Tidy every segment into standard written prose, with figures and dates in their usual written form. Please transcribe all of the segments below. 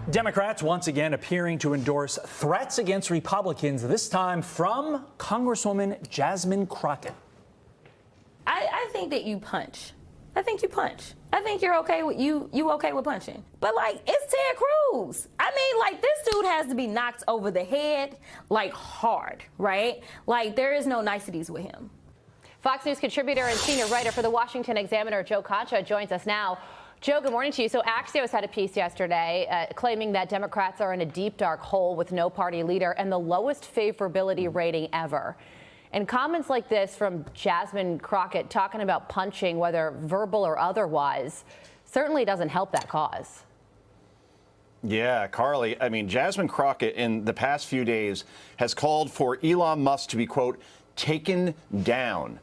Democrats once again appearing to endorse threats against Republicans, this time from Congresswoman Jasmine Crockett. I think that you punch. I think you punch. I think you're okay with you okay with punching. But like, it's Ted Cruz. I mean, like, this dude has to be knocked over the head, like, hard, right? Like, there is no niceties with him. Fox News contributor and senior writer for the Washington Examiner, Joe Concha, joins us now. Joe, good morning to you. So Axios had a piece yesterday claiming that Democrats are in a deep, dark hole with no party leader and the lowest favorability rating ever. And comments like this from Jasmine Crockett talking about punching, whether verbal or otherwise, certainly doesn't help that cause. Yeah, Carly, I mean, Jasmine Crockett in the past few days has called for Elon Musk to be, quote, taken down.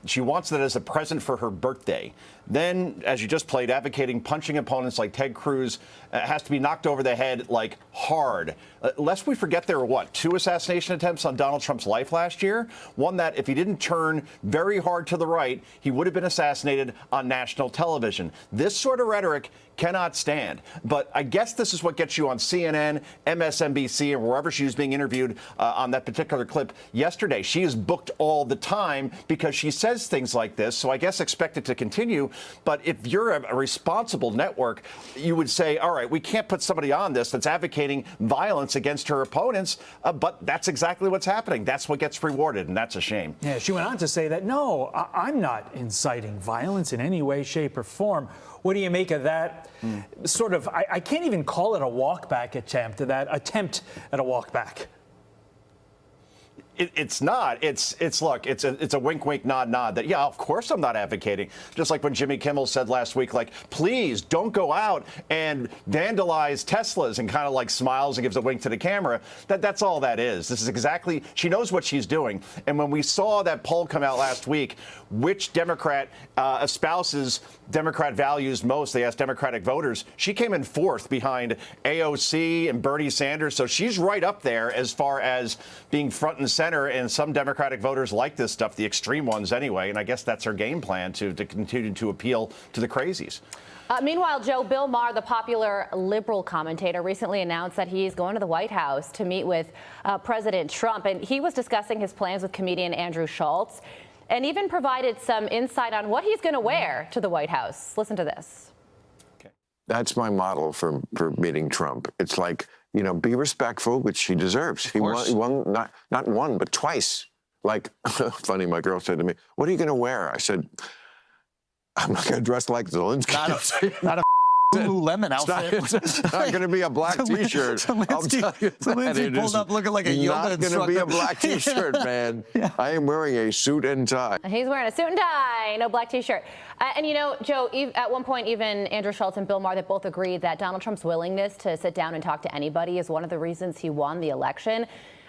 She wants that as a present for her birthday. Then, as you just played, advocating punching opponents like Ted Cruz has to be knocked over the head, like, hard. Lest we forget there were, what, 2 assassination attempts on Donald Trump's life last year? One that, if he didn't turn very hard to the right, he would have been assassinated on national television. This sort of rhetoric cannot stand. But I guess this is what gets you on CNN, MSNBC, or wherever she was being interviewed on that particular clip yesterday. She is booked all the time because she says things like this, so I guess expect it to continue. But if you're a responsible network, you would say, all right, we can't put somebody on this that's advocating violence against her opponents, but that's exactly what's happening. That's what gets rewarded, and that's a shame. Yeah, she went on to say that, no, I'm not inciting violence in any way, shape, or form. What do you make of that sort of, I can't even call it a walk-back attempt, that attempt at a walk-back? It's not. Look, it's a wink, wink, nod, nod that, yeah, of course I'm not advocating. Just like when Jimmy Kimmel said last week, like, please don't go out and vandalize Teslas, and kind of like smiles and gives a wink to the camera. That's all that is. This is exactly, she knows what she's doing. And when we saw that poll come out last week, which Democrat espouses Democrat values most, they asked Democratic voters, she came in 4th behind AOC and Bernie Sanders. So she's right up there as far as being front and center. And some Democratic voters like this stuff, the extreme ones anyway. And I guess that's her game plan to continue to appeal to the crazies. Meanwhile, Joe, Bill Maher, the popular liberal commentator, recently announced that he's going to the White House to meet with President Trump. And he was discussing his plans with comedian Andrew Schultz and even provided some insight on what he's going to wear to the White House. Listen to this. Okay. That's my model for meeting Trump. It's like, you know, be respectful, which he deserves. He won not one, but twice. Like, funny, my girl said to me, what are you going to wear? I said, I'm not going to dress like Zelensky. Not a Lululemon outfit. It's not going to be a black T-shirt. Zelensky pulled up looking like a yoga instructor. Not going to be a black T-shirt, man. Yeah. I am wearing a suit and tie. He's wearing a suit and tie, no black T-shirt. And, you know, Joe, at one point, even Andrew Schultz and Bill Maher, they both agreed that Donald Trump's willingness to sit down and talk to anybody is one of the reasons he won the election.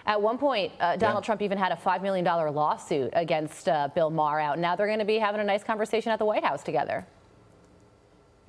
At one point, Donald Trump even had a $5 million lawsuit against Bill Maher out. Now they're going to be having a nice conversation at the White House together.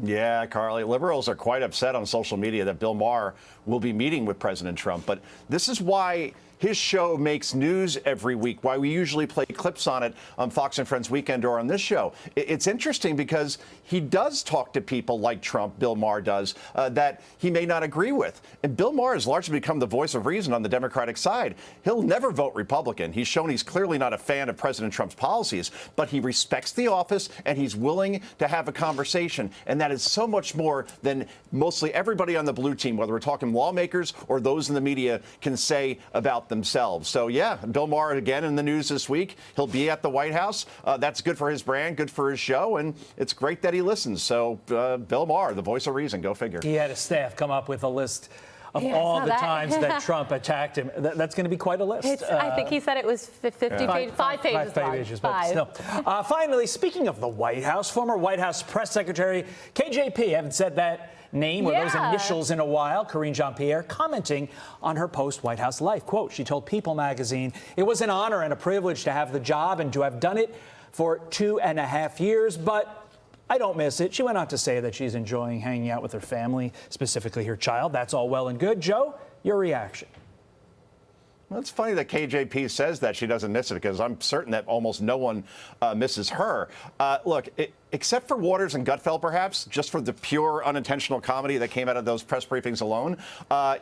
Yeah, Carly, liberals are quite upset on social media that Bill Maher will be meeting with President Trump. But this is why his show makes news every week, why we usually play clips on it on Fox and Friends Weekend or on this show. It's interesting because he does talk to people like Trump, Bill Maher does, that he may not agree with. And Bill Maher has largely become the voice of reason on the Democratic side. He'll never vote Republican. He's shown he's clearly not a fan of President Trump's policies, but he respects the office and he's willing to have a conversation. And that is so much more than mostly everybody on the blue team, whether we're talking lawmakers or those in the media, can say about themselves. So, yeah, Bill Maher again in the news this week. He'll be at the White House. That's good for his brand, good for his show, and it's great that he listens. So, Bill Maher, the voice of reason, go figure. He had his staff come up with a list of all the times that Trump attacked him. That's going to be quite a list. I think he said it was 50 pages, 5 pages. 5 pages, but still. Finally, speaking of the White House, former White House press secretary KJP, haven't said that name or those initials in a while, Karine Pierre, commenting on her post-White House life. Quote, she told People magazine, it was an honor and a privilege to have the job and to have done it for 2.5 years, but I don't miss it. She went on to say that she's enjoying hanging out with her family, specifically her child. That's all well and good. Joe, your reaction? Well, it's funny that KJP says that she doesn't miss it, because I'm certain that almost no one misses her. Look, except for Waters and Gutfeld, perhaps, just for the pure unintentional comedy that came out of those press briefings alone,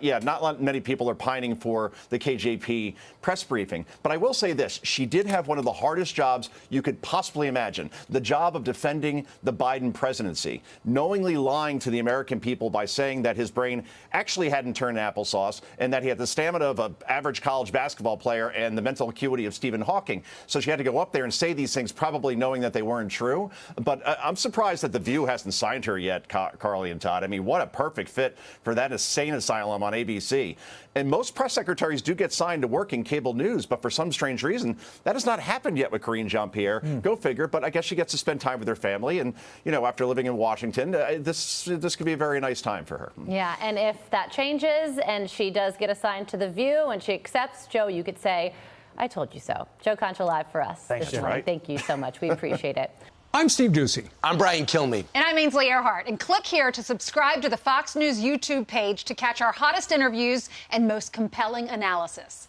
yeah, not many people are pining for the KJP press briefing. But I will say this. She did have one of the hardest jobs you could possibly imagine, the job of defending the Biden presidency, knowingly lying to the American people by saying that his brain actually hadn't turned applesauce and that he had the stamina of an average college basketball player and the mental acuity of Stephen Hawking. So she had to go up there and say these things, probably knowing that they weren't true. But I'm surprised that The View hasn't signed her yet, Carly and Todd. I mean, what a perfect fit for that insane asylum on ABC. And most press secretaries do get signed to work in cable news, but for some strange reason, that has not happened yet with Karine Jean-Pierre. Go figure, but I guess she gets to spend time with her family. And, you know, after living in Washington, this could be a very nice time for her. Yeah, and if that changes and she does get assigned to The View and she accepts, Joe, you could say, I told you so. Joe Concha live for us. Thanks, this morning. right. Thank you so much. We appreciate it. I'm Steve Ducey. I'm Brian Kilmeade. And I'm Ainsley Earhart. And click here to subscribe to the Fox News YouTube page to catch our hottest interviews and most compelling analysis.